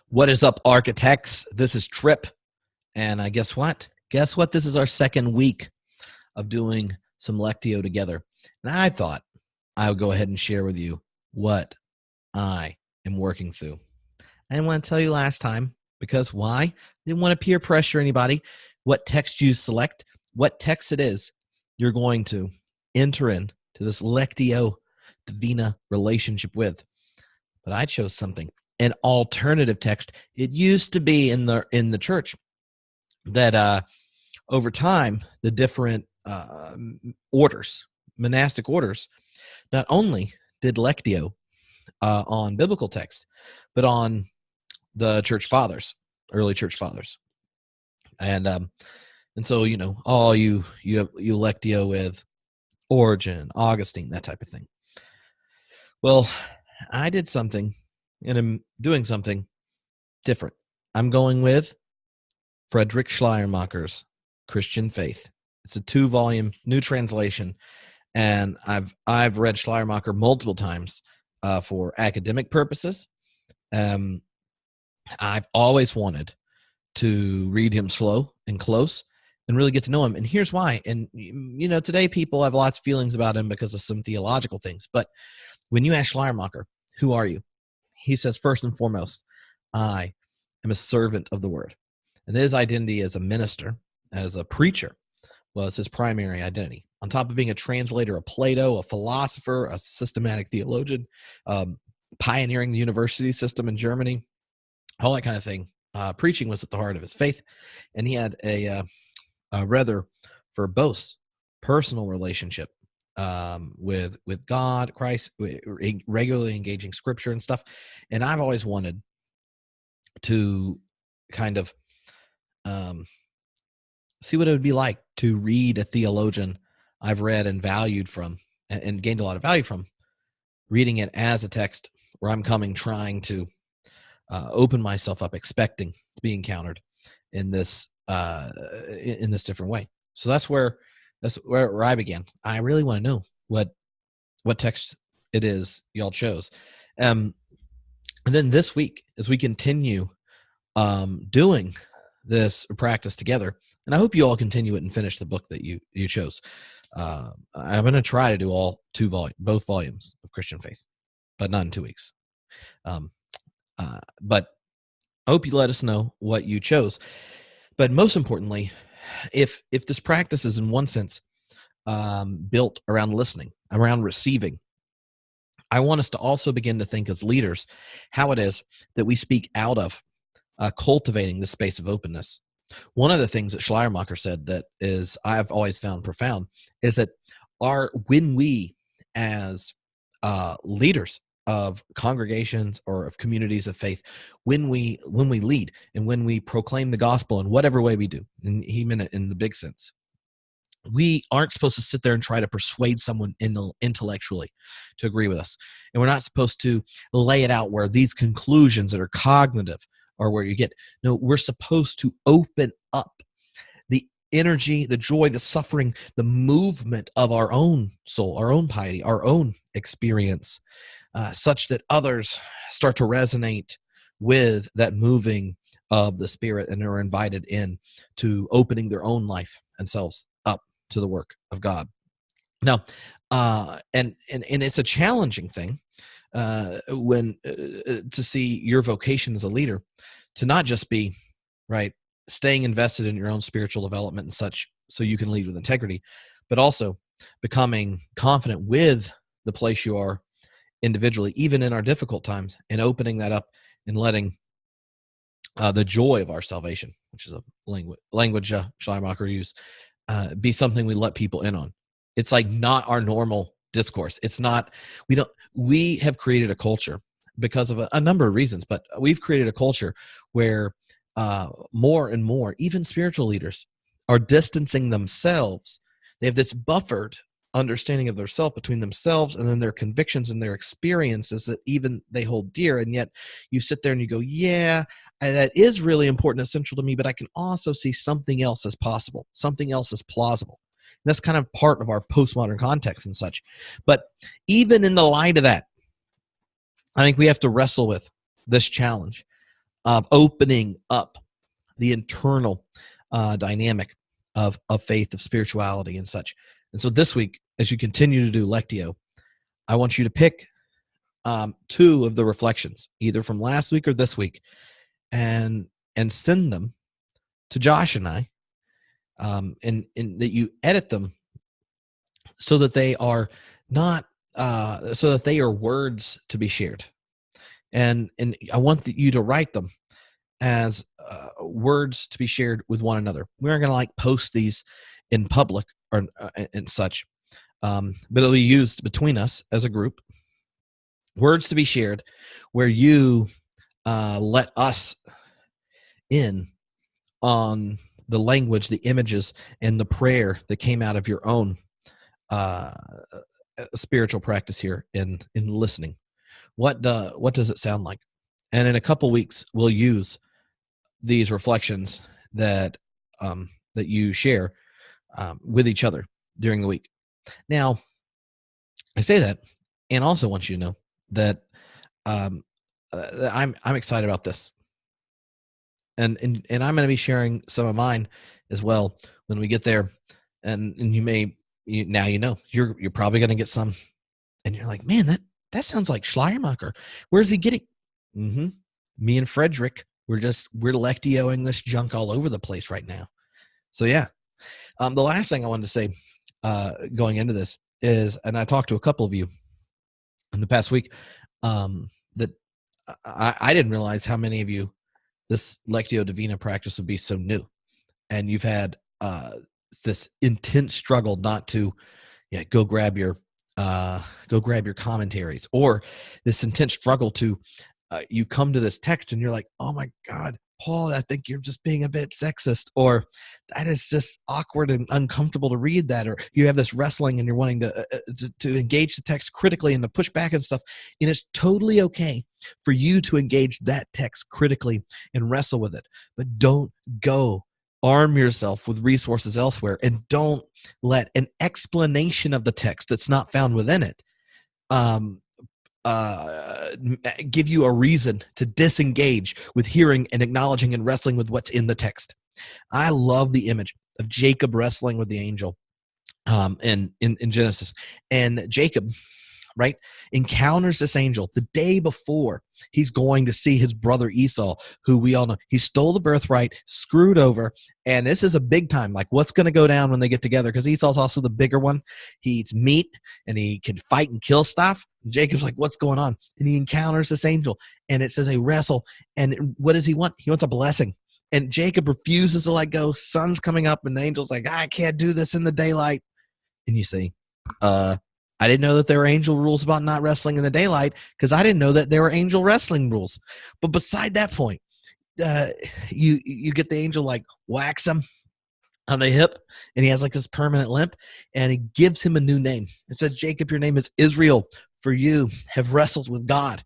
What is up, architects? This is Trip, and guess what? Guess what? This is our second week of doing some Lectio together, and I thought I would go ahead and share with you what I am working through. I didn't want to tell you last time because why? I didn't want to peer pressure anybody. What text you select, what text it is you're going to enter into this Lectio Divina relationship with. But I chose something. An alternative text. It used to be in the church that over time the different orders, monastic orders, not only did lectio on biblical texts, but on the church fathers, early church fathers, and so you lectio with Origen, Augustine, that type of thing. Well, I did something. And I'm doing something different. I'm going with Friedrich Schleiermacher's Christian Faith. It's a 2-volume new translation, and I've read Schleiermacher multiple times for academic purposes. I've always wanted to read him slow and close and really get to know him. And here's why. And today people have lots of feelings about him because of some theological things. But when you ask Schleiermacher, who are you? He says, first and foremost, I am a servant of the word. And his identity as a minister, as a preacher, was his primary identity. On top of being a translator of Plato, a philosopher, a systematic theologian, pioneering the university system in Germany, all that kind of thing, preaching was at the heart of his faith. And he had a rather verbose personal relationship with God, Christ, regularly engaging scripture and stuff. And I've always wanted to kind of see what it would be like to read a theologian I've read and valued from and gained a lot of value from, reading it as a text where I'm trying to open myself up, expecting to be encountered in this different way. So that's where I began. I really want to know what text it is y'all chose. And then this week, as we continue doing this practice together, and I hope you all continue it and finish the book that you chose. I'm going to try to do both volumes of Christian Faith, but not in 2 weeks. But I hope you let us know what you chose. But most importantly, if this practice is in one sense built around listening, around receiving, I want us to also begin to think as leaders how it is that we speak out of cultivating this space of openness. One of the things that Schleiermacher said that is I've always found profound is that when we as leaders of congregations or of communities of faith, when we lead and when we proclaim the gospel in whatever way we do, and he meant it in the big sense, we aren't supposed to sit there and try to persuade someone intellectually to agree with us. And we're not supposed to lay it out where these conclusions that are cognitive are where you get. No, we're supposed to open up the energy, the joy, the suffering, the movement of our own soul, our own piety, our own experience, such that others start to resonate with that moving of the Spirit and are invited in to opening their own life and selves up to the work of God. Now, and it's a challenging thing when to see your vocation as a leader to not just be staying invested in your own spiritual development and such, so you can lead with integrity, but also becoming confident with the place you are individually, even in our difficult times, and opening that up and letting the joy of our salvation, which is a language Schleiermacher used, be something we let people in on. It's like not our normal discourse. It's not, we have created a culture because of a number of reasons, but we've created a culture where more and more, even spiritual leaders, are distancing themselves. They have this buffered understanding of themselves between themselves and then their convictions and their experiences that even they hold dear. And yet you sit there and you go, yeah, that is really important and essential to me, but I can also see something else as possible. Something else is plausible. And that's kind of part of our postmodern context and such. But even in the light of that, I think we have to wrestle with this challenge of opening up the internal dynamic of faith, of spirituality, and such. And so this week, as you continue to do Lectio, I want you to pick two of the reflections, either from last week or this week, and send them to Josh and I, and that you edit them so that they are not so that they are words to be shared. And I want you to write them as words to be shared with one another. We aren't going to post these in public or and such, but it'll be used between us as a group. Words to be shared, where you let us in on the language, the images, and the prayer that came out of your own spiritual practice here in listening. What does it sound like? And in a couple weeks, we'll use these reflections that that you share with each other during the week. Now, I say that, and also want you to know that I'm excited about this, and I'm going to be sharing some of mine as well when we get there. And now you're probably going to get some, and you're like, man, that sounds like Schleiermacher. Where's he getting? Mm-hmm. Me and Frederick, we're Lectioing this junk all over the place right now. So yeah, the last thing I wanted to say going into this is, and I talked to a couple of you in the past week, that I didn't realize how many of you this Lectio Divina practice would be so new, and you've had this intense struggle not to go grab your commentaries, or this intense struggle to you come to this text and you're like, oh my God, Paul, I think you're just being a bit sexist, or that is just awkward and uncomfortable to read that, or you have this wrestling and you're wanting to engage the text critically and to push back and stuff. And it's totally okay for you to engage that text critically and wrestle with it, but don't go arm yourself with resources elsewhere, and don't let an explanation of the text that's not found within it give you a reason to disengage with hearing and acknowledging and wrestling with what's in the text. I love the image of Jacob wrestling with the angel in Genesis. And Jacob, right, encounters this angel the day before he's going to see his brother Esau, who we all know he stole the birthright, screwed over, and this is a big time. Like, what's going to go down when they get together? Because Esau's also the bigger one. He eats meat and he can fight and kill stuff. And Jacob's like, what's going on? And he encounters this angel, and it says they wrestle. And what does he want? He wants a blessing. And Jacob refuses to let go. Sun's coming up, and the angel's like, I can't do this in the daylight. And you say, I didn't know that there were angel rules about not wrestling in the daylight, because I didn't know that there were angel wrestling rules. But beside that point, you get the angel whacks him on the hip, and he has this permanent limp, and he gives him a new name. It says, Jacob, your name is Israel, for you have wrestled with God.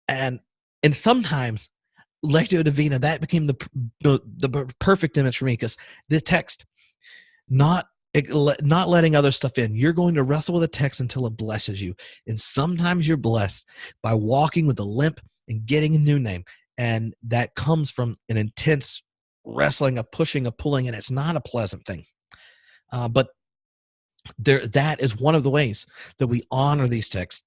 And sometimes Lectio Divina, that became the perfect image for me, because the text, not letting other stuff in. You're going to wrestle with a text until it blesses you. And sometimes you're blessed by walking with a limp and getting a new name. And that comes from an intense wrestling, a pushing, a pulling, and it's not a pleasant thing. But that is one of the ways that we honor these texts,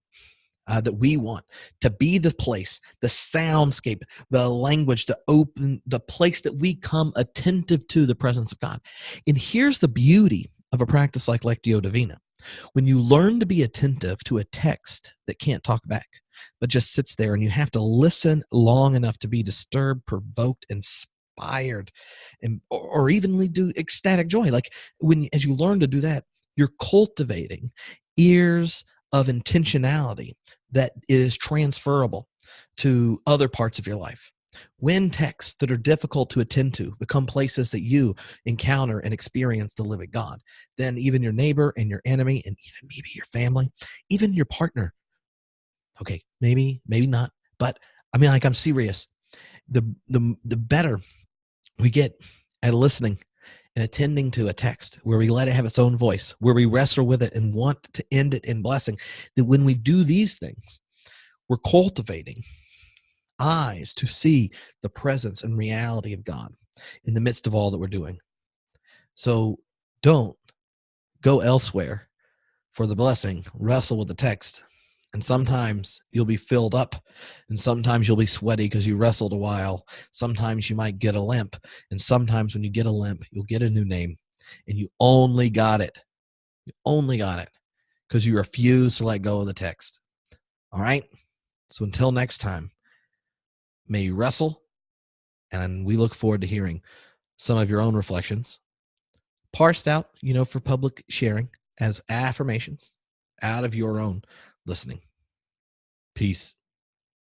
that we want to be the place, the soundscape, the language, the place that we come attentive to the presence of God. And here's the beauty of a practice like Lectio Divina. When you learn to be attentive to a text that can't talk back, but just sits there, and you have to listen long enough to be disturbed, provoked, inspired, or even lead to ecstatic joy. As you learn to do that, you're cultivating ears of intentionality that is transferable to other parts of your life. When texts that are difficult to attend to become places that you encounter and experience the living God, then even your neighbor and your enemy, and even maybe your family, even your partner. Okay, maybe not, but I'm serious. The better we get at listening and attending to a text, where we let it have its own voice, where we wrestle with it and want to end it in blessing, that when we do these things, we're cultivating eyes to see the presence and reality of God in the midst of all that we're doing. So don't go elsewhere for the blessing. Wrestle with the text. And sometimes you'll be filled up, and sometimes you'll be sweaty because you wrestled a while. Sometimes you might get a limp, and sometimes when you get a limp, you'll get a new name, and you only got it. You only got it because you refuse to let go of the text. All right? So until next time, may you wrestle, and we look forward to hearing some of your own reflections, parsed out, for public sharing as affirmations out of your own listening. Peace.